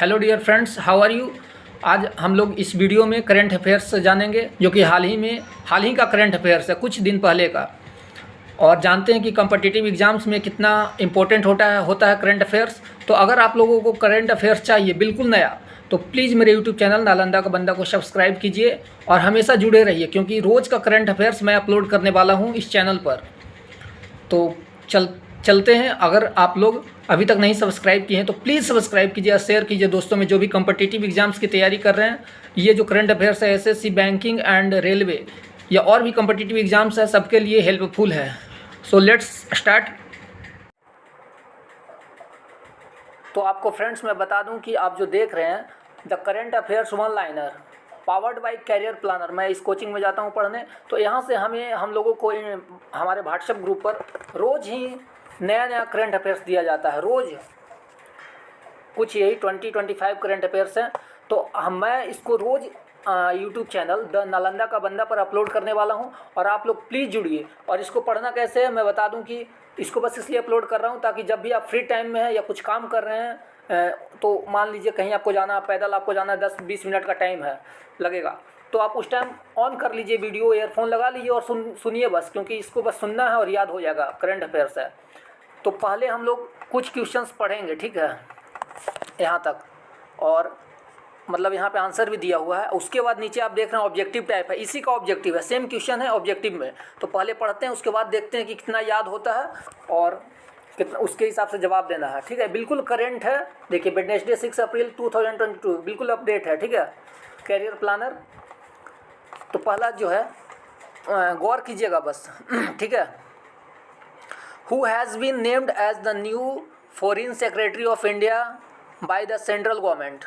Hello dear friends, how are you. आज हम लोग इस वीडियो में करंट अफेयर्स जानेंगे, जो कि हाल ही का करंट अफेयर्स है, कुछ दिन पहले का। और जानते हैं कि कम्पिटिटिव एग्जाम्स में कितना इम्पोर्टेंट होता है करंट अफेयर्स। तो अगर आप लोगों को करंट अफेयर्स चाहिए बिल्कुल नया, तो प्लीज़ मेरे यूट्यूब चैनल नालंदा का बंदा को सब्सक्राइब कीजिए और हमेशा जुड़े रहिए, क्योंकि रोज़ का करंट अफेयर्स मैं अपलोड करने वाला हूँ इस चैनल पर। तो चलते हैं। अगर आप लोग अभी तक नहीं सब्सक्राइब किए हैं तो प्लीज़ सब्सक्राइब कीजिए और शेयर कीजिए दोस्तों में, जो भी कम्पिटिटिव एग्जाम्स की तैयारी कर रहे हैं। ये जो करंट अफेयर्स है एसएससी, बैंकिंग एंड रेलवे या और भी कम्पिटिटिव एग्जाम्स है, सबके लिए हेल्पफुल है। So let's start. तो आपको फ्रेंड्स मैं बता दूं कि आप जो देख रहे हैं the current affairs one liner powered by career planner, मैं इस कोचिंग में जाता हूं पढ़ने। तो यहाँ से हम लोगों को हमारे व्हाट्सएप ग्रुप पर रोज़ ही नया करंट अफेयर्स दिया जाता है। रोज़ कुछ यही 20-25 करंट अफेयर्स हैं। तो मैं इसको रोज़ यूट्यूब चैनल द नालंदा का बंदा पर अपलोड करने वाला हूं, और आप लोग प्लीज़ जुड़िए। और इसको पढ़ना कैसे है मैं बता दूं कि इसको बस इसलिए अपलोड कर रहा हूं ताकि जब भी आप फ्री टाइम में हैं या कुछ काम कर रहे हैं, तो मान लीजिए कहीं आपको जाना, पैदल आपको जाना, 10-20 मिनट का टाइम है लगेगा, तो आप उस टाइम ऑन कर लीजिए वीडियो, ईयरफोन लगा लीजिए और सुनिए बस, क्योंकि इसको बस सुनना है और याद हो जाएगा। करंट अफेयर्स है। तो पहले हम लोग कुछ क्वेश्चंस पढ़ेंगे, ठीक है, यहाँ तक, और मतलब यहाँ पे आंसर भी दिया हुआ है। उसके बाद नीचे आप देख रहे हैं ऑब्जेक्टिव टाइप है, इसी का ऑब्जेक्टिव है, सेम क्वेश्चन है ऑब्जेक्टिव में। तो पहले पढ़ते हैं, उसके बाद देखते हैं कि कितना याद होता है और कितना उसके हिसाब से जवाब देना है, ठीक है। बिल्कुल करेंट है। देखिए वेडनेसडे 6 अप्रैल 2022 बिल्कुल अपडेट है, ठीक है, कैरियर प्लानर। तो पहला जो है गौर कीजिएगा बस ठीक है। Who has been named as the new foreign secretary of India by the central government.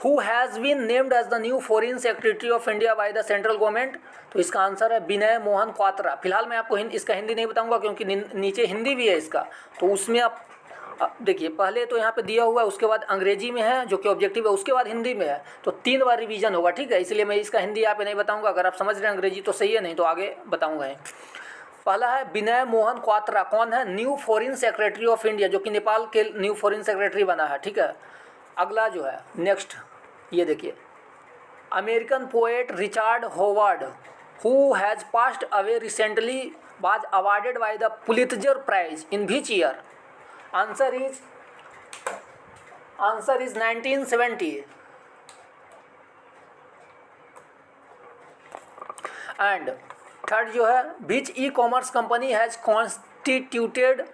Who has been named as the new foreign secretary of India by the central government? तो इसका आंसर है विनय मोहन क्वात्रा। फिलहाल मैं आपको इसका हिंदी नहीं बताऊंगा, क्योंकि नीचे हिंदी भी है इसका। तो उसमें आप देखिए, पहले तो यहाँ पे दिया हुआ है, उसके बाद अंग्रेजी में है जो कि ऑब्जेक्टिव है, उसके बाद हिंदी में है। तो 3 बार रिवीजन होगा, ठीक है। इसलिए मैं इसका हिंदी यहाँ पे नहीं बताऊँगा। अगर आप समझ रहे हैं अंग्रेजी तो सही है, नहीं तो आगे बताऊँगा। पहला है विनय मोहन क्वात्रा। कौन है? New foreign secretary of India, जो कि नेपाल के न्यू फॉरेन सेक्रेटरी बना है, ठीक है। अगला जो है नेक्स्ट, ये देखिए, American poet Richard Howard, who has passed away recently, was awarded by the Pulitzer prize in which year? Answer is 1970। And third जो है, which e commerce company has constituted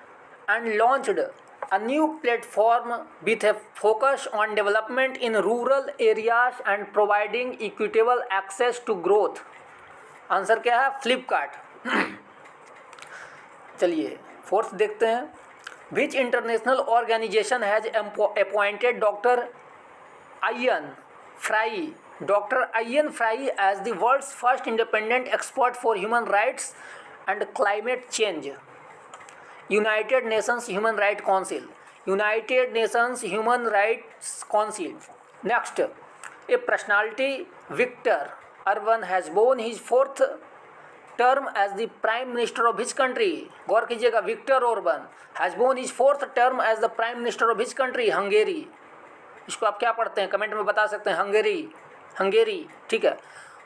and launched a new platform with a focus on development in rural areas and providing equitable access to growth? Answer क्या है? Flipkart. चलिए fourth देखते हैं। Which international organisation has appointed doctor Ian Fry as the world's first independent expert for human rights and climate change? United Nations Human Rights Council. United Nations Human Rights Council. Next, a personality, Victor Orban, has won his 4th term as the Prime Minister of which country? गौर कीजिएगा, Victor Orban has won his 4th term as the Prime Minister of which country? Hungary. इसको आप क्या पढ़ते हैं comment में बता सकते हैं। हंगेरी, ठीक है।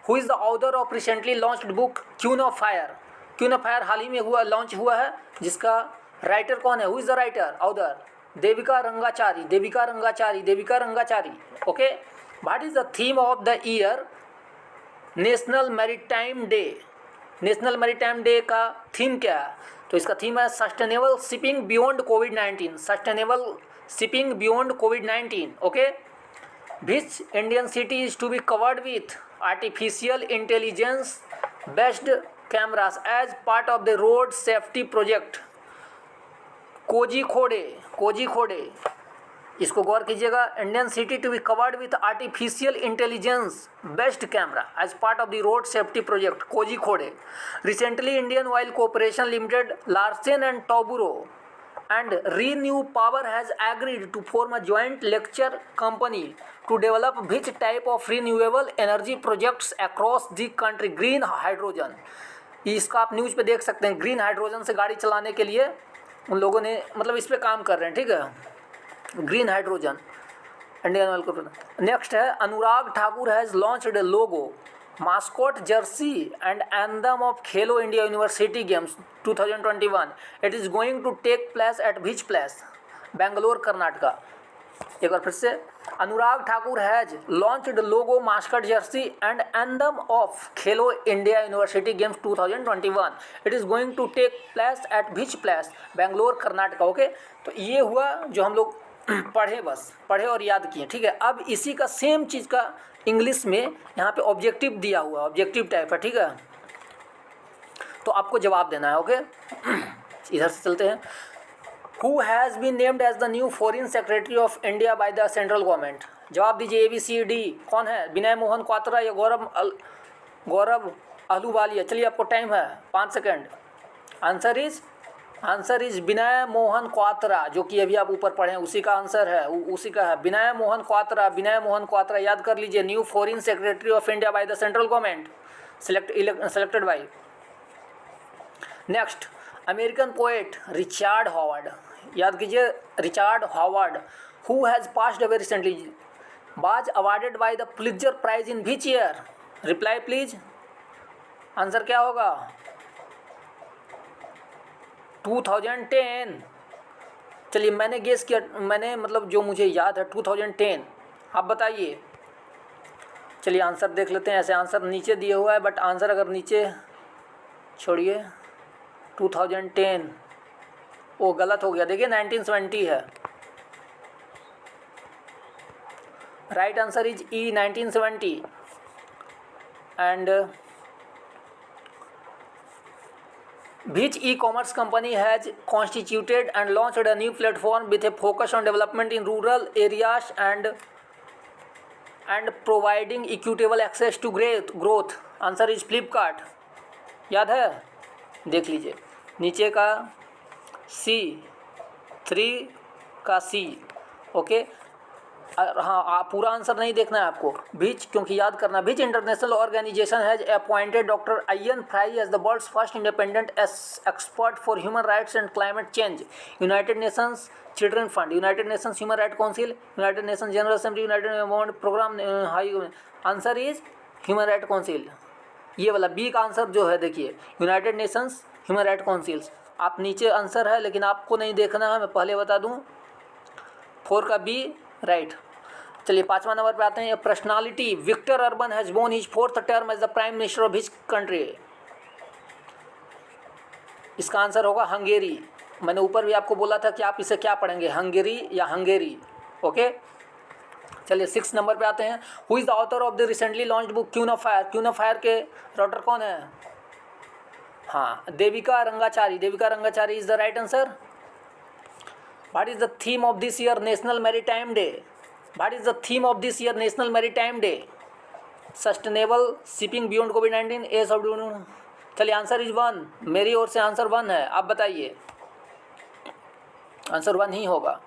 Who is the author of recently launched book Queen of Fire? Queen of fire हाल ही में लॉन्च हुआ है, जिसका राइटर कौन है? Who is the writer? Author Devika Rangachari. Okay. What is the theme of the year? National maritime day का theme क्या है? तो इसका थीम है सस्टेनेबल शिपिंग बियॉन्ड कोविड-19। Okay. Which Indian city is to be covered with artificial intelligence based cameras as part of the road safety project? Kozhikode. इसको गौर कीजिएगा। Indian city to be covered with artificial intelligence based camera as part of the road safety project, Kozhikode. Recently Indian oil Corporation Limited, Larsen and Toubro and Renew Power has agreed to form a joint venture company to develop which type of renewable energy projects across the country? Green hydrogen. इसका आप news पे देख सकते हैं। Green hydrogen से गाड़ी चलाने के लिए उन लोगों ने मतलब इस पे काम कर रहे हैं, ठीक है, green hydrogen. Indian oil corporation. Next है Anurag Thakur has launched logo mascot jersey and anthem of Khelo India university games 2021। It is going to take place at which place, Bangalore, Karnataka. एक बार फिर से, Anurag Thakur has launched logo mascot jersey and anthem of Khelo India university games 2021। It is going to take place at which place, Bangalore, Karnataka. Okay, तो ये हुआ जो हम लोग पढ़े, बस पढ़े और याद किए। ठीक है, अब इसी का सेम चीज़ का इंग्लिश में यहाँ पे ऑब्जेक्टिव दिया हुआ, ऑब्जेक्टिव टाइप है। ठीक है, तो आपको जवाब देना है। ओके, इधर से चलते हैं। Who has been named as the new Foreign Secretary of India by the Central Government? जवाब दीजिए ABCD। कौन है? विनय मोहन क्वात्रा या गौरव अहलूवालिया? चलिए, आपको टाइम है 5 सेकेंड। आंसर इज विनय मोहन क्वात्रा, जो कि अभी आप ऊपर पढ़े हैं उसी का आंसर है, उसी का है विनय मोहन क्वात्रा। विनय मोहन क्वात्रा याद कर लीजिए, new foreign secretary of India by the central government, selected by. Next, American poet Richard Howard, याद कीजिए Richard Howard, who has passed away recently, was awarded by the Pulitzer prize in which year? Reply please. Answer क्या होगा? 2010। चलिए, मैंने guess किया, मैंने मतलब जो मुझे याद है 2010। आप बताइए। चलिए आंसर देख लेते हैं। ऐसे आंसर नीचे दिया हुआ है, बट आंसर अगर नीचे छोड़िए 2010, वो गलत हो गया। देखिए 1970 है। Right answer is E 1970। And which e-commerce company has constituted and launched a new platform with a focus on development in rural areas and providing equitable access to growth? Answer is Flipkart. याद है? देख लीजिए नीचे का C3 का C। Okay, हाँ, आप पूरा आंसर नहीं देखना है आपको। बीच, क्योंकि याद करना, which international organisation has appointed doctor Ian Fry as the world's first independent expert for human rights and climate change. United Nations children fund, United Nations human right council, United Nations general assembly, United environment programme, high. Answer is human right council. ये वाला B का answer जो है, देखिए United Nations human right councils. आप नीचे answer है, लेकिन आपको नहीं देखना है, मैं पहले बता दूँ। 4 का बी राइट। चलिए 5वां नंबर पे आते हैं। Personality Victor Orban has won his 4th term as the prime minister of his country. इसका आंसर होगा हंगेरी। मैंने ऊपर भी आपको बोला था कि आप इसे क्या पढ़ेंगे, हंगेरी या हंगेरी। ओके, चलिए 6 नंबर पे आते हैं। Who is the author of the recently launched book queen of fire? Queen of fire के राइटर कौन है? हाँ, Devika Rangachari. Devika Rangachari is the right answer. What is the theme of this year national maritime day? What is the theme of this year National Maritime Day? Sustainable shipping beyond COVID-19. ए सब। चलिए answer is 1। मेरी ओर से answer 1 है। आप बताइए, answer 1 ही होगा।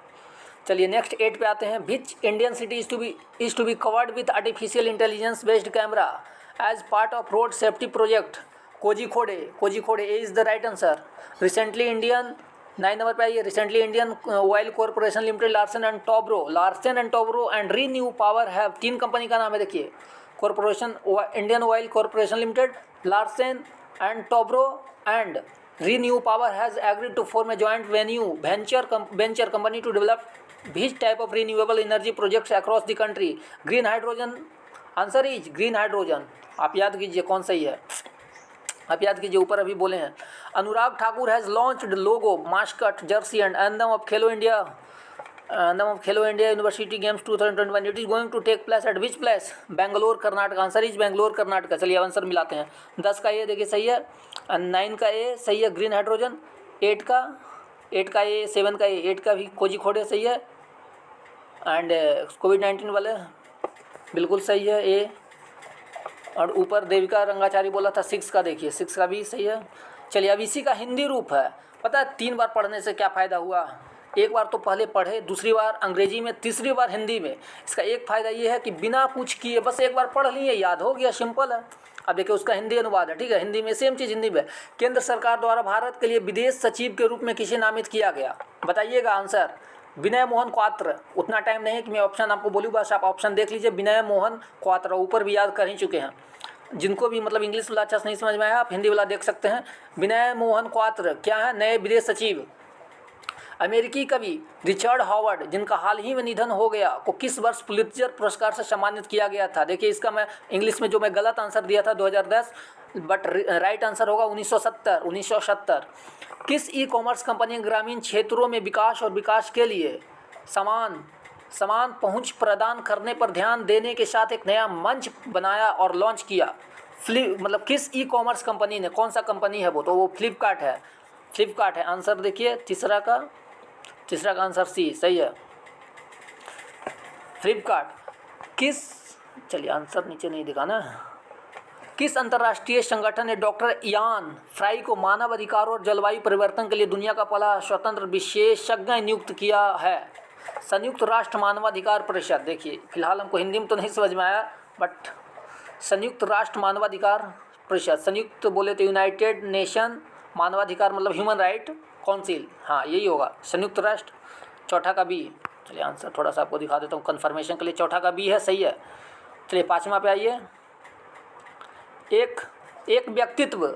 चलिए next 8 पे आते हैं। Which Indian city is to be covered with artificial intelligence based camera as part of road safety project? Kozhikode. Kozhikode is the right answer. Recently Indian 9 number पे आइए। Recently Indian oil Corporation Limited, Larsen and Toubro and Renew Power have, 3 company का नाम है। देखिए corporation, Indian oil Corporation Limited, Larsen and Toubro and Renew Power has agreed to form a joint venture company to develop which type of renewable energy projects across the country? Green hydrogen. Answer is green hydrogen. आप याद कीजिए कौन सही है, आप याद कीजिए, ऊपर अभी बोले हैं। Anurag Thakur has launched logo mascot jersey and anthem of Khelo India university games 2021। It is going to take place at which place? Bangalore, Karnataka. Answer is Bangalore, Karnataka. चलिए आंसर मिलाते हैं। 10 का ए देखिए सही है, 9 का ए सही है, ग्रीन हाइड्रोजन। 8 का ए, 7 का ए, 8 का भी कोझिकोडे सही है। एंड कोविड-19 वाले बिल्कुल सही है ए। और ऊपर देविका रंगाचारी बोला था 6 का, देखिए 6 का भी सही है। चलिए अब इसी का हिंदी रूप है। पता है 3 बार पढ़ने से क्या फ़ायदा हुआ? एक बार तो पहले पढ़े, दूसरी बार अंग्रेजी में, तीसरी बार हिंदी में। इसका एक फ़ायदा ये है कि बिना कुछ किए बस एक बार पढ़ लिए, याद हो गया, सिंपल है। अब देखिए उसका हिंदी अनुवाद है, ठीक है, हिंदी में सेम चीज़ हिंदी में। केंद्र सरकार द्वारा भारत के लिए विदेश सचिव के रूप में किसे नामित किया गया? बताइएगा आंसर। विनय मोहन क्वात्र, उतना टाइम नहीं है कि मैं ऑप्शन आपको बोलूँ, बस आप ऑप्शन देख लीजिए। विनय मोहन क्वात्र, ऊपर भी याद कर ही चुके हैं। जिनको भी मतलब इंग्लिश वाला अच्छा से नहीं समझ में आया, आप हिंदी वाला देख सकते हैं। विनय मोहन क्वात्र क्या है? नए विदेश सचिव। अमेरिकी कवि रिचर्ड हॉवर्ड, जिनका हाल ही में निधन हो गया, को किस वर्ष पुलित्जर पुरस्कार से सम्मानित किया गया था? देखिए इसका मैं इंग्लिश में जो मैं गलत आंसर दिया था 2010, बट राइट आंसर होगा 1970। किस ई कॉमर्स कंपनी ने ग्रामीण क्षेत्रों में विकास और विकास के लिए समान पहुंच प्रदान करने पर ध्यान देने के साथ एक नया मंच बनाया और लॉन्च किया? मतलब किस ई कॉमर्स कंपनी ने, कौन सा कंपनी है वो? तो वो फ्लिपकार्ट है। आंसर देखिए तीसरा का आंसर सी सही है, फ्लिपकार्ट। चलिए आंसर नीचे नहीं दिखाना। किस अंतर्राष्ट्रीय संगठन ने डॉक्टर इयान फ्राई को मानव अधिकारों और जलवायु परिवर्तन के लिए दुनिया का पहला स्वतंत्र विशेषज्ञ नियुक्त किया है? संयुक्त राष्ट्र मानवाधिकार परिषद। देखिए फिलहाल हमको हिंदी में तो नहीं समझ में आया, बट संयुक्त राष्ट्र मानवाधिकार परिषद, संयुक्त बोले तो यूनाइटेड नेशन, मानवाधिकार मतलब ह्यूमन राइट काउंसिल, हाँ यही होगा संयुक्त राष्ट्र। चौथा का बी। चलिए आंसर थोड़ा सा आपको दिखा देता हूँ कन्फर्मेशन के लिए, चौथा का बी है, सही है। चलिए पाँचवा पे आइए। एक व्यक्तित्व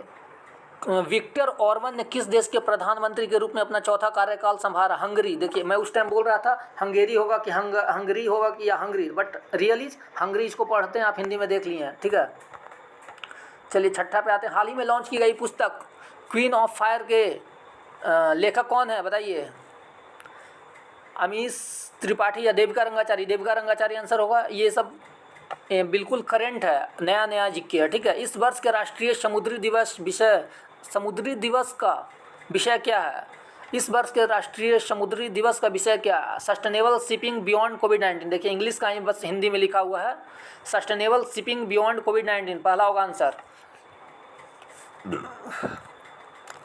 विक्टर ऑर्बन ने किस देश के प्रधानमंत्री के रूप में अपना चौथा कार्यकाल संभाला? हंगरी। देखिए मैं उस टाइम बोल रहा था हंगेरी होगा कि हंगरी होगा कि या हंगरी, बट रियली हंगरी इसको पढ़ते हैं, आप हिंदी में देख लिए हैं, ठीक है। चलिए छठा पे आते हैं। हाल ही में लॉन्च की गई पुस्तक क्वीन ऑफ फायर के लेखक कौन है बताइए? अमीश त्रिपाठी या देविका रंगाचारी? देविका रंगाचारी आंसर होगा। ये सब बिल्कुल करेंट है, नया जिक्के है, ठीक है। इस वर्ष के राष्ट्रीय समुद्री दिवस का विषय क्या है? इस वर्ष के राष्ट्रीय समुद्री दिवस का विषय क्या है? सस्टेनेबल शिपिंग बियॉन्ड कोविड-19। देखिए इंग्लिश का ही बस हिंदी में लिखा हुआ है, सस्टेनेबल शिपिंग बियॉन्ड कोविड-19 पहला होगा आंसर।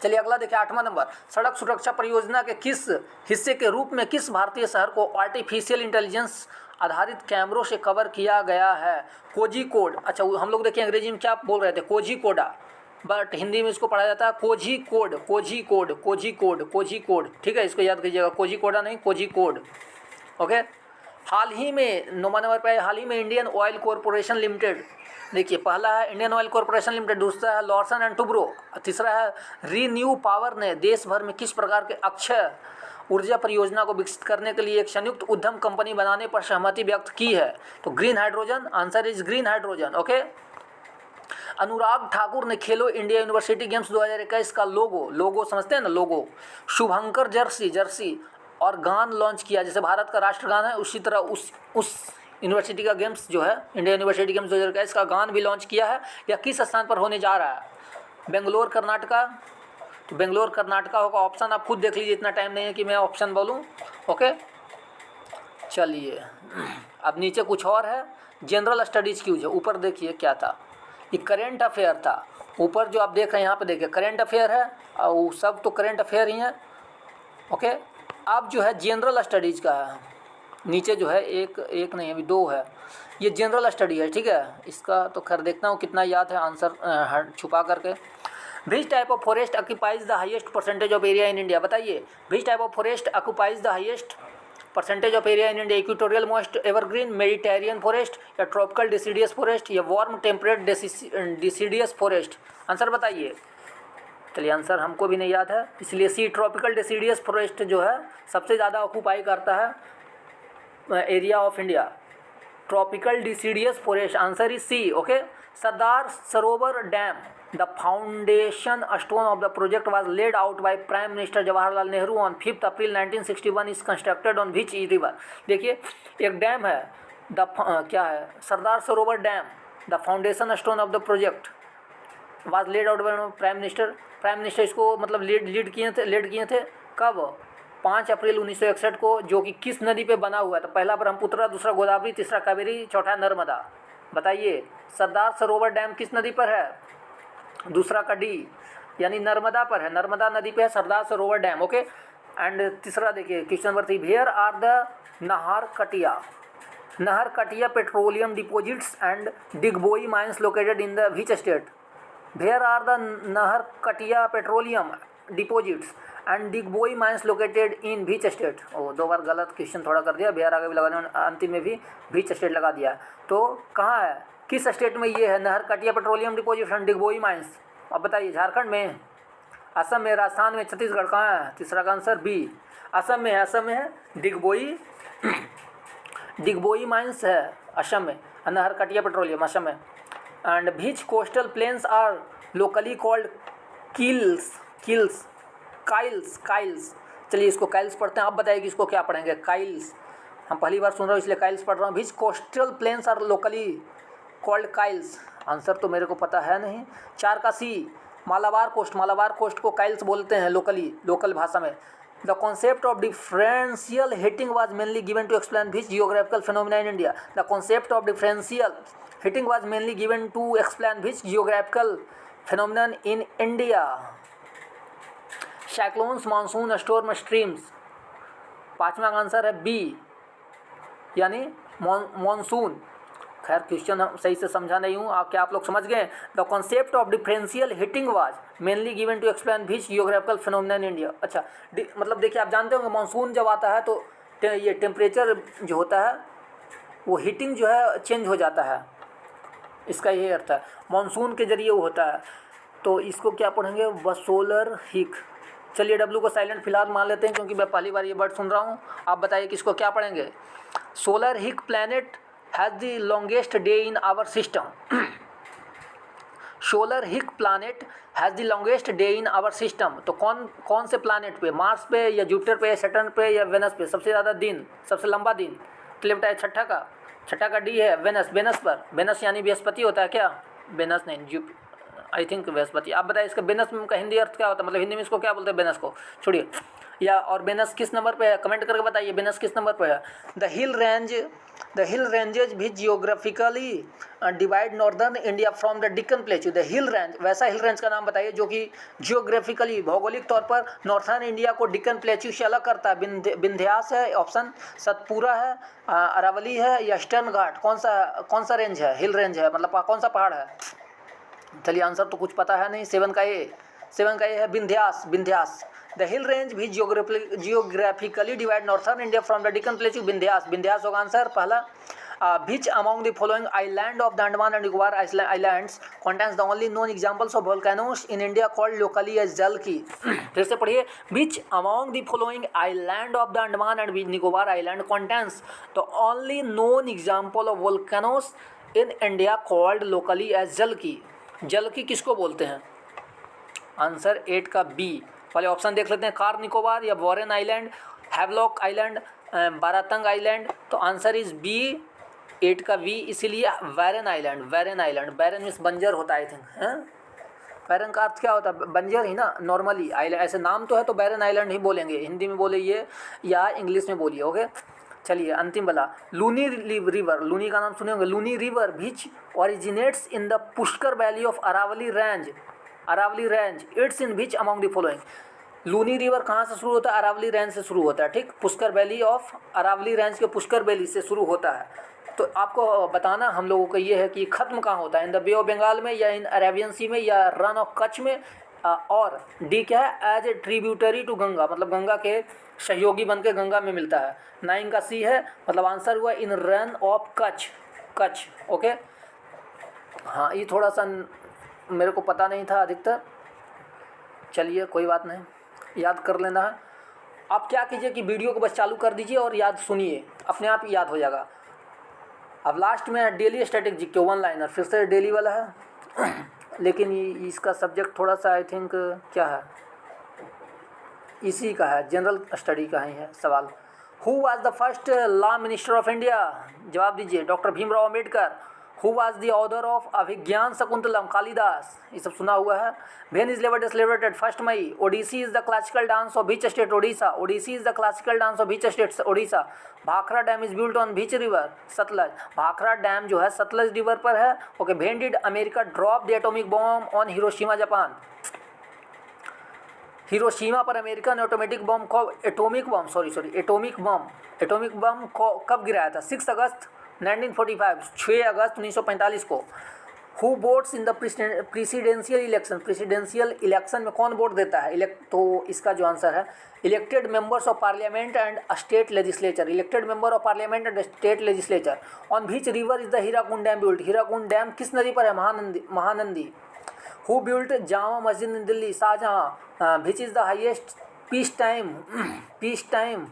चलिए अगला देखिए 8वां नंबर। सड़क सुरक्षा परियोजना के किस हिस्से के रूप में किस भारतीय शहर को आर्टिफिशियल इंटेलिजेंस आधारित कैमरों से कवर किया गया है? कोझिकोड। अच्छा हम लोग देखिए अंग्रेजी में क्या बोल रहे थे, कोझिकोडा, बट हिंदी में इसको पढ़ा जाता है कोझिकोड, ठीक है, इसको याद कीजिएगा, कोझिकोडा नहीं कोझिकोड, ओके। हाल ही में 9वां नंबर पर हाल ही में इंडियन ऑयल कॉरपोरेशन लिमिटेड, देखिए पहला है इंडियन ऑयल कॉरपोरेशन लिमिटेड, दूसरा है लॉर्सन एंड टुब्रो, तीसरा है रीन्यू पावर ने देश भर में किस प्रकार के अक्षय ऊर्जा परियोजना को विकसित करने के लिए एक संयुक्त उद्यम कंपनी बनाने पर सहमति व्यक्त की है? तो green hydrogen, answer is green hydrogen, okay. Anurag Thakur ने खेलो इंडिया यूनिवर्सिटी गेम्स 2021 का लोगो समझते हैं ना, लोगो शुभंकर जर्सी और गान लॉन्च किया। जैसे भारत का राष्ट्रगान है उसी तरह उस यूनिवर्सिटी का गेम्स जो है इंडिया यूनिवर्सिटी गेम्स 2021 का गान भी लॉन्च किया है। या किस स्थान पर होने जा रहा है? बेंगलोर कर्नाटका, तो बेंगलोर कर्नाटका होगा। ऑप्शन आप खुद देख लीजिए, इतना टाइम नहीं है कि मैं ऑप्शन बोलूं, ओके। चलिए अब नीचे कुछ और है, जनरल स्टडीज़ क्यूज है। ऊपर देखिए क्या था, ये करेंट अफेयर था। ऊपर जो आप देख रहे हैं यहाँ पे देखिए करेंट अफेयर है, और सब तो करेंट अफेयर ही हैं, ओके। अब जो है जनरल स्टडीज़ का है, नीचे जो है एक नहीं अभी 2 है, ये जनरल स्टडी है, ठीक है। इसका तो खैर देखता हूँ कितना याद है आंसर छुपा करके। Which type of forest occupies the highest percentage of area in India? बताइए which type of forest occupies the highest percentage of area in India? Equatorial moist evergreen, Mediterranean forest, या ट्रॉपिकल डिसीडियस फॉरेस्ट, या warm temperate deciduous forest? Answer बताइए। चलिए answer हमको भी नहीं याद है, इसलिए सी ट्रॉपिकल डिसीडियस फॉरेस्ट जो है सबसे ज़्यादा ऑक्यूपाई करता है area of India, tropical deciduous forest, answer is C, okay. Sardar Sarovar dam, the foundation stone of the project was laid out by prime minister Jawaharlal Nehru on 5 April 1961 is constructed on which river? देखिए एक dam है, क्या है, Sardar Sarovar dam, the foundation stone of the project was laid out by prime minister इसको मतलब lead किए थे कब? 5 अप्रैल 1961 को, जो कि किस नदी पे बना हुआ है? तो पहला ब्रह्मपुत्र, दूसरा गोदावरी, तीसरा कावेरी, चौथा नर्मदा। बताइए सरदार सरोवर डैम किस नदी पर है? दूसरा का डी यानी नर्मदा पर है, नर्मदा नदी पे है Sardar Sarovar dam, okay. And तीसरा देखिए question number 3, where are the Naharkatiya petroleum deposits and Digboi mines located in the which state? Where are the Naharkatiya petroleum deposits and Digboi mines located in which state. ओ 2 बार गलत क्वेश्चन थोड़ा कर दिया, बिहार आगे भी लगा दिया, अंतिम में भी बीच स्टेट लगा दिया। तो कहाँ है, किस स्टेट में ये है नहर कटिया पेट्रोलियम डिपोजिशन डिगबोई माइंस? अब बताइए, झारखंड में, असम में, राजस्थान में, छत्तीसगढ़, कहाँ है? तीसरा का आंसर बी, असम में है। असम में है डिगबोई, डिगबोई माइंस है असम में, नहर कटिया पेट्रोलियम असम में। And which coastal plains are locally called kayals, kayals, kayals, kayals. चलिए इसको काइल्स पढ़ते हैं, आप बताइए कि इसको क्या पढ़ेंगे, काइल्स। हम पहली बार सुन रहे हो इसलिए काइल्स पढ़ रहा हूँ। Which coastal plains are locally called kayals. Answer तो मेरे को पता है नहीं। 4 का C, Malabar coast, Malabar coast को काइल्स बोलते हैं लोकली, लोकल भाषा में। The concept of differential heating was mainly given to explain which geographical phenomena in India? The concept of differential heating was mainly given to explain which geographical phenomenon in India? Cyclones, monsoon, storm, streams. 5वां का answer है B, यानी monsoon. खैर question सही से समझा नहीं हूँ, क्या आप लोग समझ गए? The concept of differential heating was mainly given to explain which geographical phenomena in India. अच्छा, मतलब देखिए, आप जानते होंगे मानसून जब आता है तो ये टेम्परेचर जो होता है वो हीटिंग जो है चेंज हो जाता है, इसका यही अर्थ है, मानसून के जरिए वो होता है। तो इसको क्या पढ़ेंगे, वसोलर हिक। चलिए डब्लू को साइलेंट फिलहाल मान लेते हैं क्योंकि मैं पहली बार ये वर्ड सुन रहा हूँ। आप बताइए कि इसको क्या पढ़ेंगे? सोलर हिक planet has the longest day in our system. Solar हिक planet has the longest day in our system. तो कौन से प्लैनेट पे, मार्स पे या जुपिटर पे या सैटर्न पे या वेनस पे सबसे ज़्यादा दिन, सबसे लंबा दिन? तो बताइए, छठा का डी है वेनस, वेनस पर। वेनस यानी बृहस्पति होता है क्या? वेनस नहीं, आई थिंक बृहस्पति। आप बताइए इसका वेनस का हिंदी अर्थ क्या होता है, मतलब हिंदी में इसको क्या बोलते हैं वेनस को? छोड़िए, या और वेनस किस नंबर पे है, कमेंट करके बताइए वेनस किस नंबर पे है। द हिल रेंजेज भी geographically divide northern India from the Deccan plateau. The hill range, वैसा हिल रेंज का नाम बताइए जो कि जियोग्राफिकली, भौगोलिक तौर पर नॉर्थर्न इंडिया को डिक्कन प्लेट्यू से अलग करता है। विंध्यास है ऑप्शन, सतपुरा है, अरावली है या ईस्टर्न घाट? कौन सा रेंज है, हिल रेंज है, मतलब कौन सा पहाड़ है? चलिए आंसर तो कुछ पता है नहीं। 7 का ए है Vindhyas, Vindhyas. The hill range भी geographically divide northern India from the Deccan plateau, Vindhyas, Vindhyas होगा आंसर पहला। Which among the following island of the Andaman and Nicobar Islands contains the only known examples of volcanoes in India called locally as Jalki? फिर से पढ़िए, which among the following island of the Andaman and Nicobar Island contains the only known example of volcanoes in India called locally as Jalki? Jalki किसको बोलते हैं? Answer 8 का B. पहले option देख लेते हैं, कार निकोबार या Barren island, Havelock island, Baratang island. तो आंसर इज बी, 8 का बी, इसीलिए Barren island, Barren island. Barren means बंजर होता है आई थिंक, है वैरन का अर्थ क्या होता है? बंजर ही ना नॉर्मली। आइलैंड ऐसे नाम तो है तो वैरन आइलैंड ही बोलेंगे, हिंदी में बोलिए या इंग्लिश में बोलिए। ओके, चलिए अंतिम वाला, लूनी रिवर। लूनी का नाम सुने होंगे। Luni river which originates in the Pushkar valley of Aravalli range, Aravalli range, it's in which among the following? Luni river कहाँ से शुरू होता है? अरावली रेंज से शुरू होता है, ठीक। Pushkar valley of Aravalli range के पुष्कर वैली से शुरू होता है। तो आपको बताना हम लोगों का ये है कि ख़त्म कहाँ होता है, in the bay of Bengal में या इन अरेबियन सी में या रन ऑफ कच्छ में। और डी क्या है? As a tributary to Ganga, मतलब गंगा के सहयोगी बन के गंगा में मिलता है। 9 का सी है, मतलब आंसर हुआ in Rann of Kutch, Kutch. Okay, हाँ ये थोड़ा सा मेरे को पता नहीं था अधिकतर, चलिए कोई बात नहीं, याद कर लेना है। आप क्या कीजिए कि वीडियो को बस चालू कर दीजिए और याद सुनिए, अपने आप याद हो जाएगा। अब लास्ट में डेली स्टैटिक जीके 1 लाइनर, फिर से डेली वाला है लेकिन इसका सब्जेक्ट थोड़ा सा आई थिंक क्या है, इसी का है, जनरल स्टडी का ही है सवाल। Who was the first law minister of India? जवाब दीजिए, doctor Bhimrao Ambedkar. Who was the author of Abhijnana Shakuntalam? Kalidas. ये सब सुना हुआ है। When is labour day celebrated? 1 मई। Odissi is the classical dance of which state? Odisha. Odissi is the classical dance of which state? Odisha. Bhakra dam is built on which river? Sutlej. Bhakra dam जो है Sutlej river पर है। Okay, when did America drop the atomic bomb on Hiroshima Japan? Hiroshima पर America ने atomic bomb कब गिराया था? 6 अगस्त 1945, 6 अगस्त 1945 को। Who votes in the presidential election, presidential election में कौन वोट देता है? तो इसका जो आंसर है elected members of parliament and state legislature, elected member of parliament and state legislature. On which river is the Hirakud dam built, Hirakud dam किस नदी पर है? Mahanadi. Who built Jama Masjid in Delhi, Shahjahan. Which is the highest peace time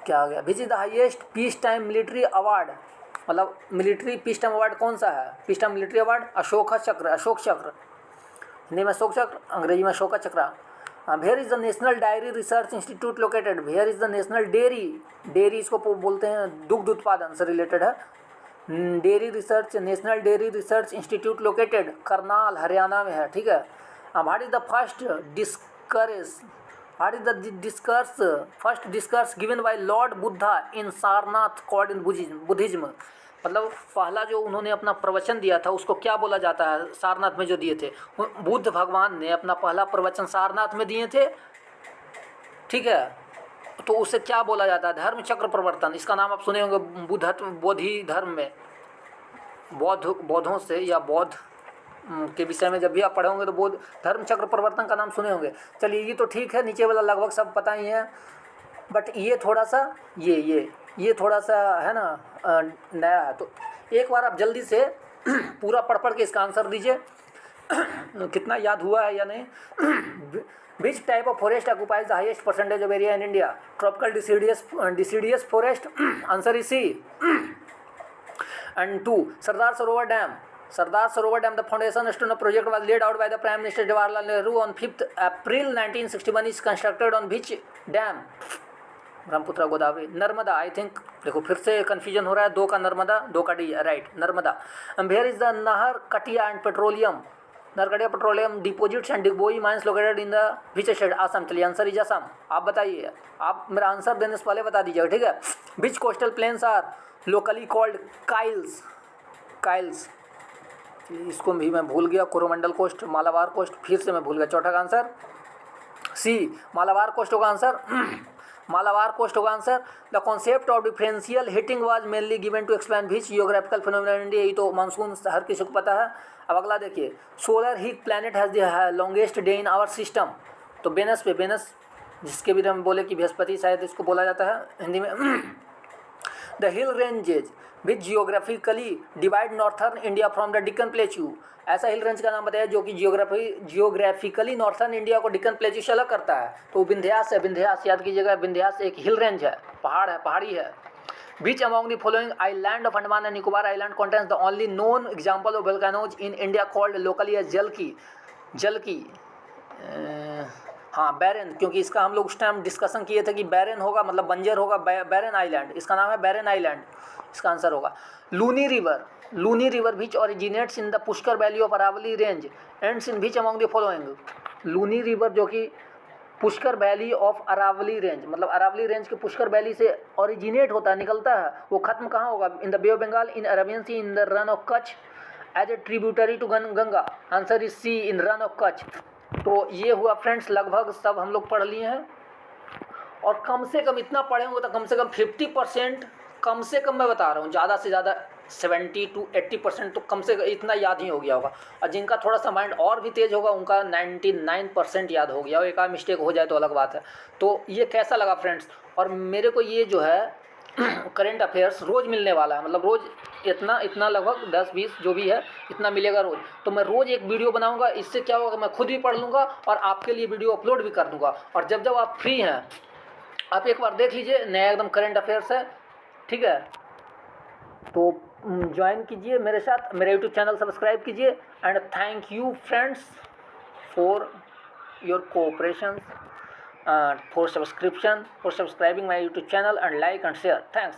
क्या आ गया? Which is the highest peace time military award, मतलब military peace time award कौन सा है? Peace time military award Ashok चक्र, हिंदी में अशोक चक्र, अंग्रेजी में Ashoka Chakra. Where is the national dairy research institute located, where is the national dairy इसको बोलते हैं दुग्ध उत्पादन से रिलेटेड है। Dairy research, national dairy research institute located Karnal Haryana में है, ठीक है। What is the first discourse given by lord Buddha in Sarnath called in Buddhism, मतलब पहला जो उन्होंने अपना प्रवचन दिया था उसको क्या बोला जाता है? सारनाथ में जो दिए थे, बुद्ध भगवान ने अपना पहला प्रवचन सारनाथ में दिए थे, ठीक है। तो उसे क्या बोला जाता है? धर्म चक्र प्रवर्तन। इसका नाम आप सुने होंगे बोधि धर्म में, बौद्धों से या बौद्ध के विषय में जब भी आप पढ़े होंगे तो बौद्ध धर्म चक्र प्रवर्तन का नाम सुने होंगे। चलिए ये तो ठीक है, नीचे वाला लगभग सब पता ही है, बट ये थोड़ा सा ये थोड़ा सा है ना नया है। तो एक बार आप जल्दी से पूरा पढ़ के इसका आंसर दीजिए कितना याद हुआ है या नहीं। Which type of forest occupies the highest percentage of area in India? Tropical deciduous forest, answer is C. And 2 Sardar Sarovar dam, the foundation stone of project was laid out by the prime minister Jawaharlal Nehru on 5 April 1961 is constructed on which dam? Brahmaputra Godavari. Narmada, I think देखो फिर से confusion हो रहा है, 2 का नर्मदा 2 का D, right Narmada. Where is the Naharkatia and petroleum, Naharkatia petroleum deposits and Digboi mines located in the which state? Assam. चलिए answer is Assam. आप बताइए, आप मेरा आंसर देने से पहले बता दीजिएगा, ठीक है। Which coastal plains are locally called kayals, इसको भी मैं भूल गया। कोरोमंडल कोस्ट, मालाबार कोस्ट, फिर से मैं भूल गया। चौथा का आंसर सी, मालाबार कोस्ट होगा आंसर। मालाबार कोस्ट होगा answer. The concept of differential heating was mainly given to explain which geographical phenomena in India, ये तो मानसून हर किसी को पता है। अब अगला देखिए, solar heat planet has the longest day in our system, तो वेनस जिसके भी हम बोले कि बृहस्पति शायद इसको बोला जाता है हिंदी में। The hill ranges which geographically divide northern India from the Deccan plateau, ऐसा हिल रेंज का नाम बताया जो कि जियोग्राफिकली नॉर्थर्न इंडिया को डिक्कन प्लेट्यू से अलग करता है। तो विंध्यास है, विंध्यास याद कीजिएगा, विंध्यास एक हिल रेंज है, पहाड़ी है। Which among the following island of Andaman and Nicobar Island contains the only known example of volcanoes in India called locally as Jalki? हाँ बैरन, क्योंकि इसका हम लोग उस टाइम डिस्कशन किए थे कि बैरन होगा मतलब बंजर होगा, बैरन आइलैंड, इसका नाम है बैरन आइलैंड, इसका आंसर होगा। Luni river which originates in the Pushkar valley of Aravalli range ends in which among the following? Luni river जो कि Pushkar valley of Aravalli range, मतलब अरावली रेंज के पुष्कर वैली से ओरिजिनेट होता है, निकलता है, वो खत्म कहाँ होगा? In the bay of Bengal, in Arabian sea, in the Rann of Kutch as a tributary to Ganga, answer is C, in Rann of Kutch. तो ये हुआ फ्रेंड्स, लगभग सब हम लोग पढ़ लिए हैं, और कम से कम इतना पढ़े होंगे तो कम से कम 50%, कम से कम मैं बता रहा हूँ, ज़्यादा से ज़्यादा 70 to 80% तो कम से कम इतना याद ही हो गया होगा। और जिनका थोड़ा सा माइंड और भी तेज़ होगा उनका 99% याद हो गया, और एक आध मिस्टेक हो जाए तो अलग बात है। तो ये कैसा लगा फ्रेंड्स? और मेरे को ये जो है करेंट अफेयर्स रोज़ मिलने वाला है, मतलब रोज़ इतना लगभग 10-20 जो भी है इतना मिलेगा रोज़। तो मैं रोज़ एक वीडियो बनाऊंगा, इससे क्या होगा, मैं खुद भी पढ़ लूँगा और आपके लिए वीडियो अपलोड भी कर दूँगा। और जब आप फ्री हैं आप एक बार देख लीजिए, नया एकदम करेंट अफेयर्स है, ठीक है। तो ज्वाइन कीजिए मेरे साथ, मेरे यूट्यूब चैनल सब्सक्राइब कीजिए। And thank you friends for your cooperation, for subscribing my YouTube channel and like and share. Thanks.